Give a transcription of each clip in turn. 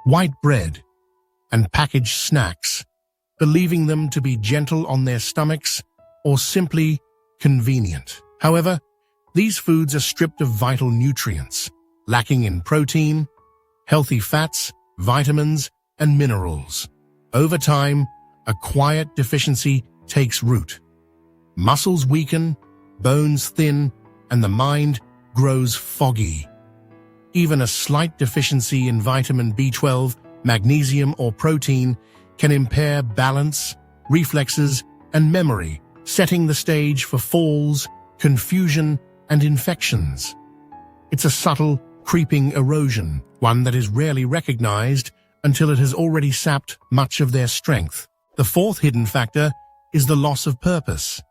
white bread, and packaged snacks, believing them to be gentle on their stomachs or simply convenient. However, these foods are stripped of vital nutrients, lacking in protein, healthy fats, vitamins, and minerals. Over time, a quiet deficiency takes root. Muscles weaken, bones thin, and the mind grows foggy. Even a slight deficiency in vitamin B12, magnesium, or protein can impair balance, reflexes, and memory, setting the stage for falls, confusion, and infections. It's a subtle, creeping erosion, one that is rarely recognized until it has already sapped much of their strength. The fourth hidden factor is the loss of purpose,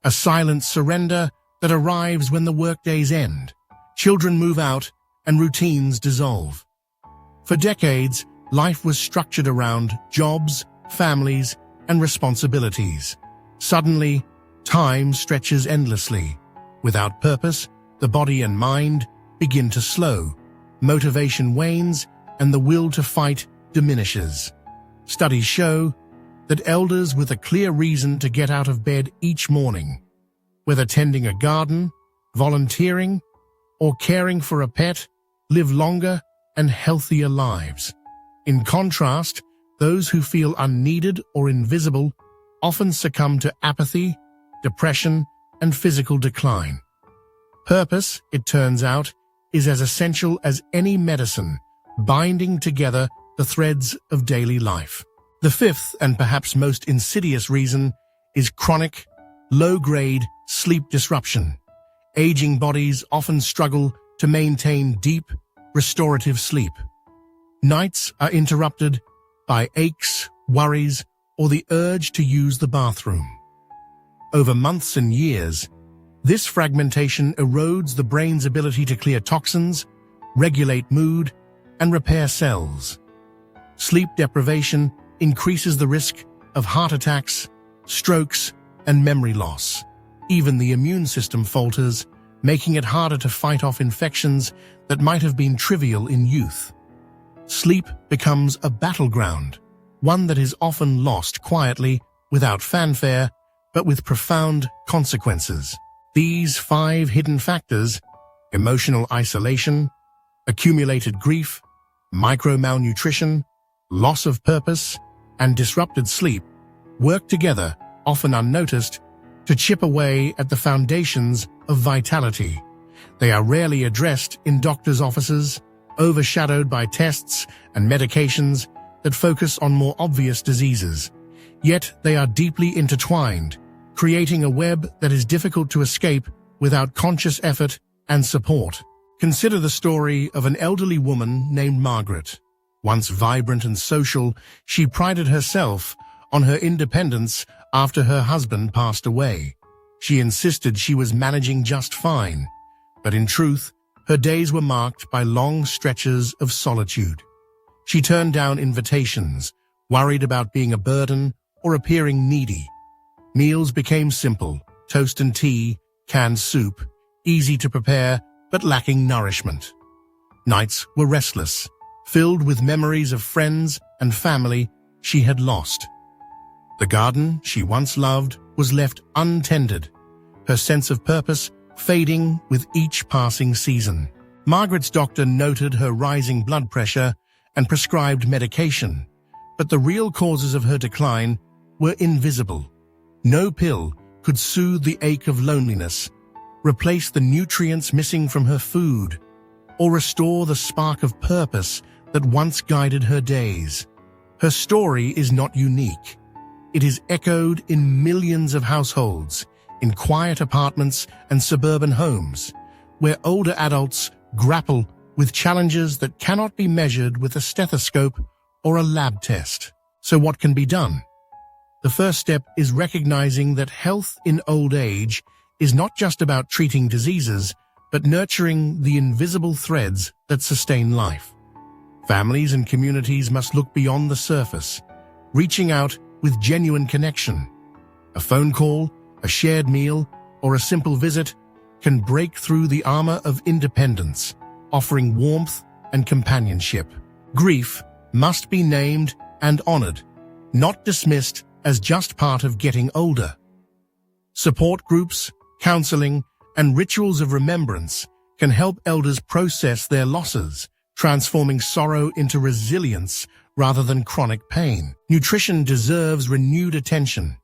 a silent surrender that arrives when the workdays end. Children move out and routines dissolve. For decades, life was structured around jobs, families, and responsibilities. Suddenly, time stretches endlessly. Without purpose, the body and mind begin to slow. Motivation wanes, and the will to fight diminishes. Studies show that elders with a clear reason to get out of bed each morning, whether tending a garden, volunteering, or caring for a pet, live longer and healthier lives. In contrast, those who feel unneeded or invisible often succumb to apathy, depression, and physical decline. Purpose, it turns out, is as essential as any medicine, binding together the threads of daily life. The fifth and perhaps most insidious reason is chronic, low-grade sleep disruption. Aging bodies often struggle to maintain deep, restorative sleep. Nights are interrupted by aches, worries, or the urge to use the bathroom. Over months and years, this fragmentation erodes the brain's ability to clear toxins, regulate mood, and repair cells. Sleep deprivation increases the risk of heart attacks, strokes, and memory loss. Even the immune system falters, making it harder to fight off infections that might have been trivial in youth. Sleep becomes a battleground, one that is often lost quietly, without fanfare, but with profound consequences. These 5 hidden factors, emotional isolation, accumulated grief, micro-malnutrition, loss of purpose, and disrupted sleep, work together, often unnoticed, to chip away at the foundations of vitality. They are rarely addressed in doctors' offices, overshadowed by tests and medications that focus on more obvious diseases. Yet they are deeply intertwined, creating a web that is difficult to escape without conscious effort and support. Consider the story of an elderly woman named Margaret. Once vibrant and social, she prided herself on her independence after her husband passed away. She insisted she was managing just fine, but in truth, her days were marked by long stretches of solitude. She turned down invitations, worried about being a burden or appearing needy. Meals became simple: toast and tea, canned soup, easy to prepare but lacking nourishment. Nights were restless, filled with memories of friends and family she had lost. The garden she once loved was left untended, her sense of purpose fading with each passing season. Margaret's doctor noted her rising blood pressure and prescribed medication, but the real causes of her decline were invisible. No pill could soothe the ache of loneliness, replace the nutrients missing from her food, or restore the spark of purpose that once guided her days. Her story is not unique. It is echoed in millions of households, in quiet apartments and suburban homes, where older adults grapple with challenges that cannot be measured with a stethoscope or a lab test. So what can be done? The first step is recognizing that health in old age is not just about treating diseases, but nurturing the invisible threads that sustain life. Families and communities must look beyond the surface, reaching out with genuine connection. A phone call, a shared meal, or a simple visit can break through the armor of independence, offering warmth and companionship. Grief, must be named and honored, not dismissed as just part of getting older. Support groups, counseling, and rituals of remembrance can help elders process their losses, transforming sorrow into resilience rather than chronic pain. Nutrition deserves renewed attention.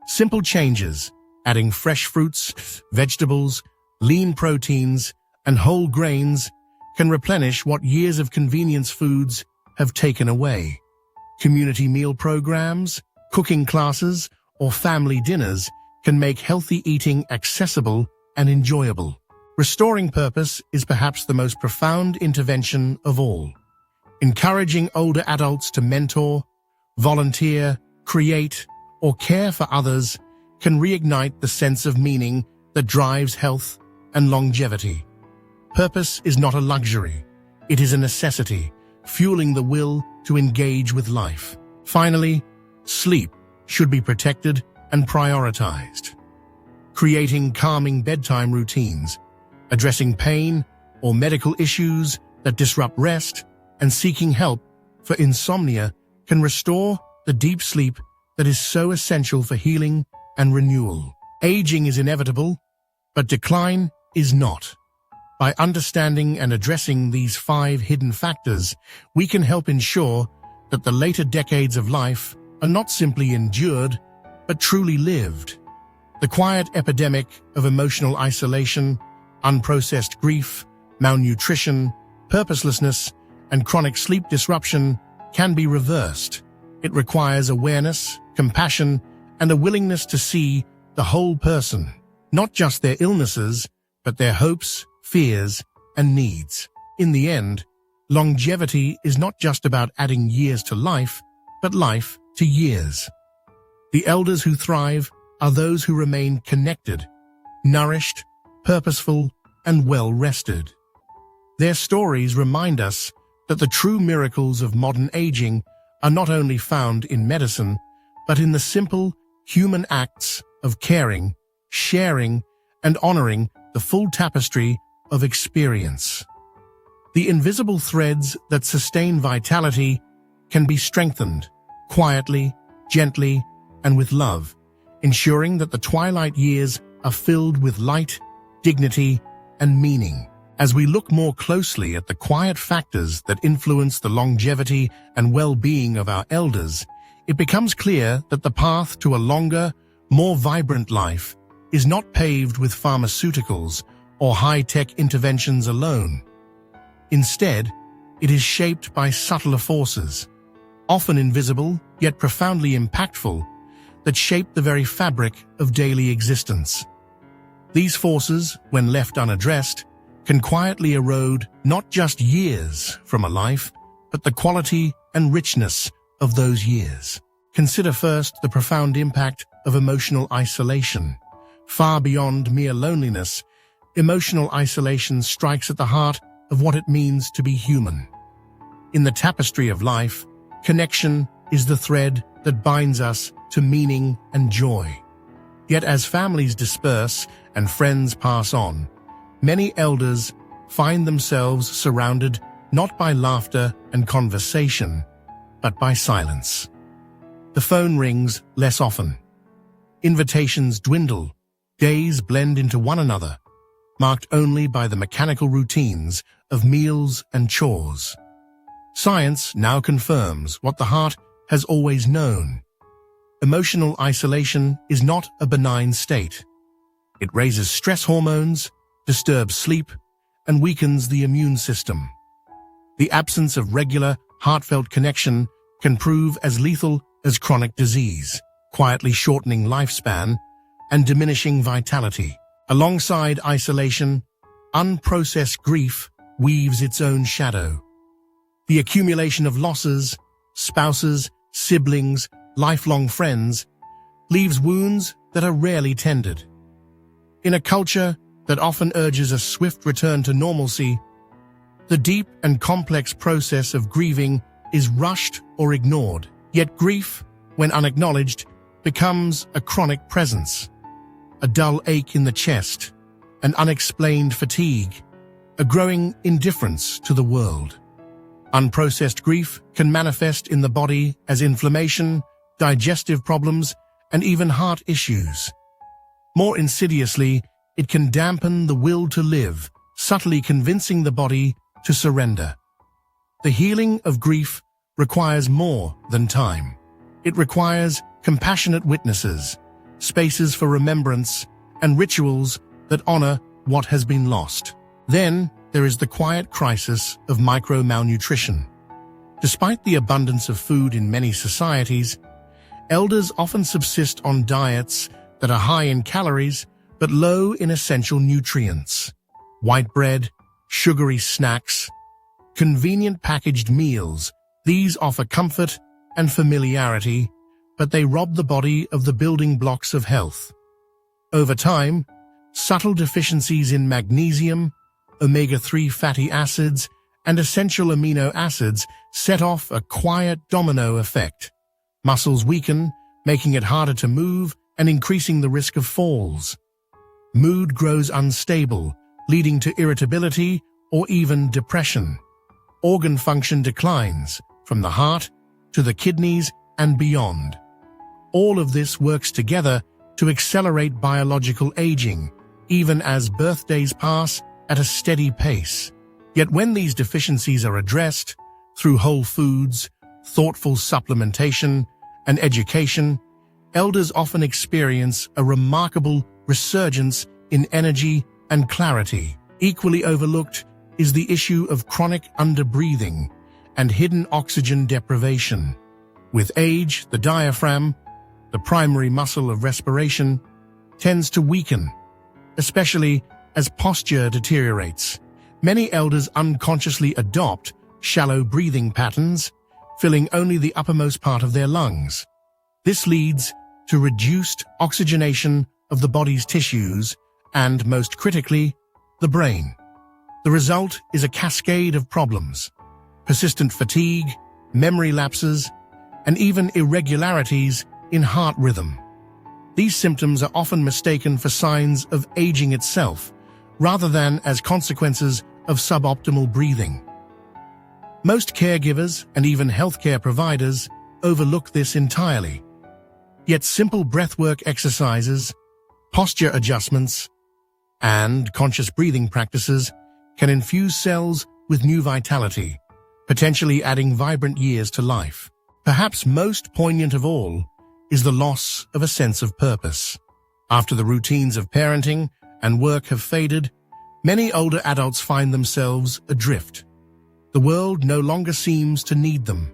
Simple changes, adding fresh fruits, vegetables, lean proteins, and whole grains, can replenish what years of convenience foods have taken away. Community meal programs, cooking classes, or family dinners can make healthy eating accessible and enjoyable. Restoring purpose is perhaps the most profound intervention of all. Encouraging older adults to mentor, volunteer, create, or care for others can reignite the sense of meaning that drives health and longevity. Purpose is not a luxury. It is a necessity, fueling the will to engage with life. Finally, sleep should be protected and prioritized. Creating calming bedtime routines, addressing pain or medical issues that disrupt rest, and seeking help for insomnia can restore the deep sleep that is so essential for healing and renewal. Aging is inevitable, but decline is not. By understanding and addressing these 5 hidden factors, we can help ensure that the later decades of life are not simply endured, but truly lived. The quiet epidemic of emotional isolation, unprocessed grief, malnutrition, purposelessness, and chronic sleep disruption can be reversed. It requires awareness, compassion, and a willingness to see the whole person, not just their illnesses, but their hopes, fears, and needs. In the end, longevity is not just about adding years to life, but life to years. The elders who thrive are those who remain connected, nourished, purposeful, and well-rested. Their stories remind us that the true miracles of modern aging are not only found in medicine, but in the simple human acts of caring, sharing, and honoring the full tapestry of experience. The invisible threads that sustain vitality can be strengthened quietly, gently, and with love, ensuring that the twilight years are filled with light, dignity, and meaning. As we look more closely at the quiet factors that influence the longevity and well-being of our elders, it becomes clear that the path to a longer, more vibrant life is not paved with pharmaceuticals or high-tech interventions alone. Instead, it is shaped by subtler forces, often invisible yet profoundly impactful, that shape the very fabric of daily existence. These forces, when left unaddressed, can quietly erode not just years from a life, but the quality and richness of those years. Consider first the profound impact of emotional isolation. Far beyond mere loneliness, emotional isolation strikes at the heart of what it means to be human. In the tapestry of life, connection is the thread that binds us to meaning and joy. Yet as families disperse and friends pass on, many elders find themselves surrounded not by laughter and conversation, but by silence. The phone rings less often. Invitations dwindle. Days blend into one another, marked only by the mechanical routines of meals and chores. Science now confirms what the heart has always known. Emotional isolation is not a benign state. It raises stress hormones, disturbs sleep, and weakens the immune system. The absence of regular, heartfelt connection can prove as lethal as chronic disease, quietly shortening lifespan and diminishing vitality. Alongside isolation, unprocessed grief weaves its own shadow. The accumulation of losses, spouses, siblings, lifelong friends, leaves wounds that are rarely tended. In a culture that often urges a swift return to normalcy, the deep and complex process of grieving is rushed or ignored. Yet grief, when unacknowledged, becomes a chronic presence. A dull ache in the chest, an unexplained fatigue, a growing indifference to the world. Unprocessed grief can manifest in the body as inflammation, digestive problems, and even heart issues. More insidiously, it can dampen the will to live, subtly convincing the body to surrender. The healing of grief requires more than time. It requires compassionate witnesses, spaces for remembrance, and rituals that honor what has been lost. Then there is the quiet crisis of micro-malnutrition. Despite the abundance of food in many societies, elders often subsist on diets that are high in calories but low in essential nutrients. White bread, sugary snacks, convenient packaged meals, these offer comfort and familiarity, but they rob the body of the building blocks of health. Over time, subtle deficiencies in magnesium, omega-3 fatty acids, and essential amino acids set off a quiet domino effect. Muscles weaken, making it harder to move and increasing the risk of falls. Mood grows unstable, leading to irritability or even depression. Organ function declines, from the heart to the kidneys and beyond. All of this works together to accelerate biological aging, even as birthdays pass at a steady pace. Yet when these deficiencies are addressed through whole foods, thoughtful supplementation, and education, elders often experience a remarkable resurgence in energy and clarity. Equally overlooked is the issue of chronic underbreathing and hidden oxygen deprivation. With age, the diaphragm, the primary muscle of respiration, tends to weaken, especially as posture deteriorates. Many elders unconsciously adopt shallow breathing patterns, filling only the uppermost part of their lungs. This leads to reduced oxygenation of the body's tissues and, most critically, the brain. The result is a cascade of problems: persistent fatigue, memory lapses, and even irregularities in heart rhythm. These symptoms are often mistaken for signs of aging itself, rather than as consequences of suboptimal breathing. Most caregivers and even healthcare providers overlook this entirely. Yet simple breathwork exercises, posture adjustments, and conscious breathing practices can infuse cells with new vitality, potentially adding vibrant years to life. Perhaps most poignant of all is the loss of a sense of purpose. After the routines of parenting and work have faded, many older adults find themselves adrift. The world no longer seems to need them.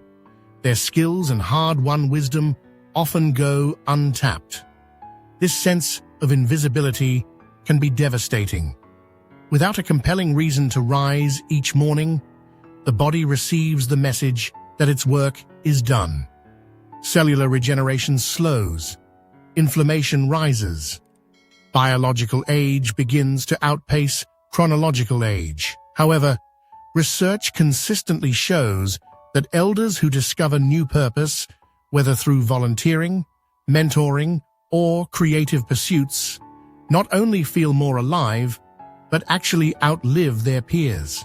Their skills and hard-won wisdom often go untapped. This sense of invisibility can be devastating. Without a compelling reason to rise each morning, the body receives the message that its work is done. Cellular regeneration slows, inflammation rises, biological age begins to outpace chronological age. However, research consistently shows that elders who discover new purpose, whether through volunteering, mentoring, or creative pursuits, not only feel more alive, but actually outlive their peers.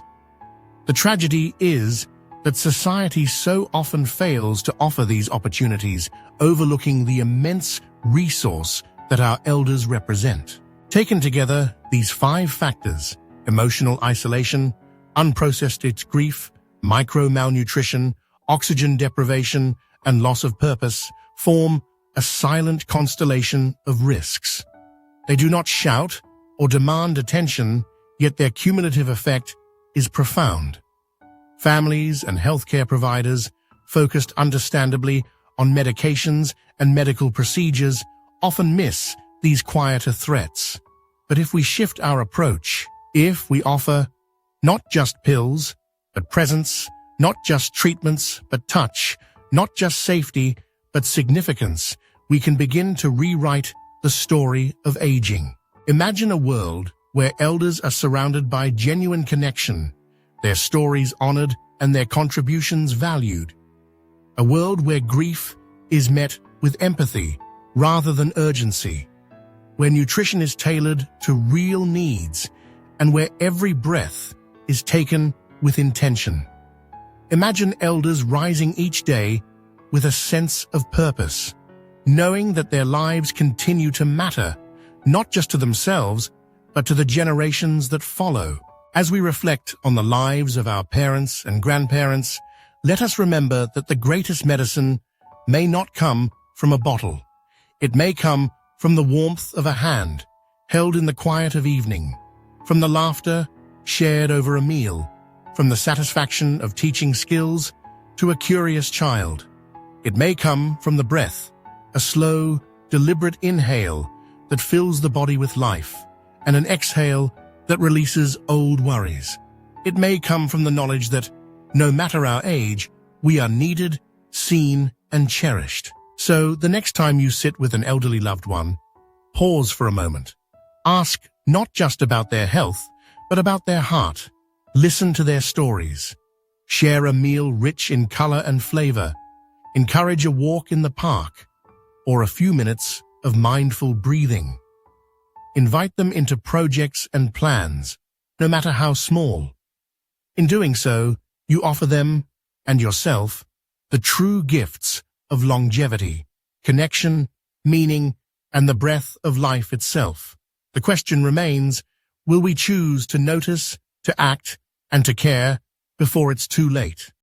The tragedy is that society so often fails to offer these opportunities, overlooking the immense resource that our elders represent. Taken together, these 5 factors: emotional isolation, unprocessed grief, micro-malnutrition, oxygen deprivation, and loss of purpose, form a silent constellation of risks. They do not shout or demand attention, yet their cumulative effect is profound. Families and healthcare providers, focused understandably on medications and medical procedures, often miss these quieter threats. But if we shift our approach, if we offer not just pills, but presence, not just treatments, but touch, not just safety, but significance, we can begin to rewrite the story of aging. Imagine a world where elders are surrounded by genuine connection, their stories honored and their contributions valued. A world where grief is met with empathy rather than urgency, where nutrition is tailored to real needs, and where every breath is taken with intention. Imagine elders rising each day with a sense of purpose, knowing that their lives continue to matter, not just to themselves, but to the generations that follow. As we reflect on the lives of our parents and grandparents, let us remember that the greatest medicine may not come from a bottle. It may come from the warmth of a hand, held in the quiet of evening, from the laughter shared over a meal, from the satisfaction of teaching skills to a curious child. It may come from the breath, a slow, deliberate inhale that fills the body with life, and an exhale that releases old worries. It may come from the knowledge that, no matter our age, we are needed, seen, and cherished. So, the next time you sit with an elderly loved one, pause for a moment. Ask not just about their health, but about their heart. Listen to their stories. Share a meal rich in color and flavor. Encourage a walk in the park, or a few minutes of mindful breathing. Invite them into projects and plans, no matter how small. In doing so, you offer them, and yourself, the true gifts of longevity, connection, meaning, and the breath of life itself. The question remains, will we choose to notice, to act, and to care before it's too late?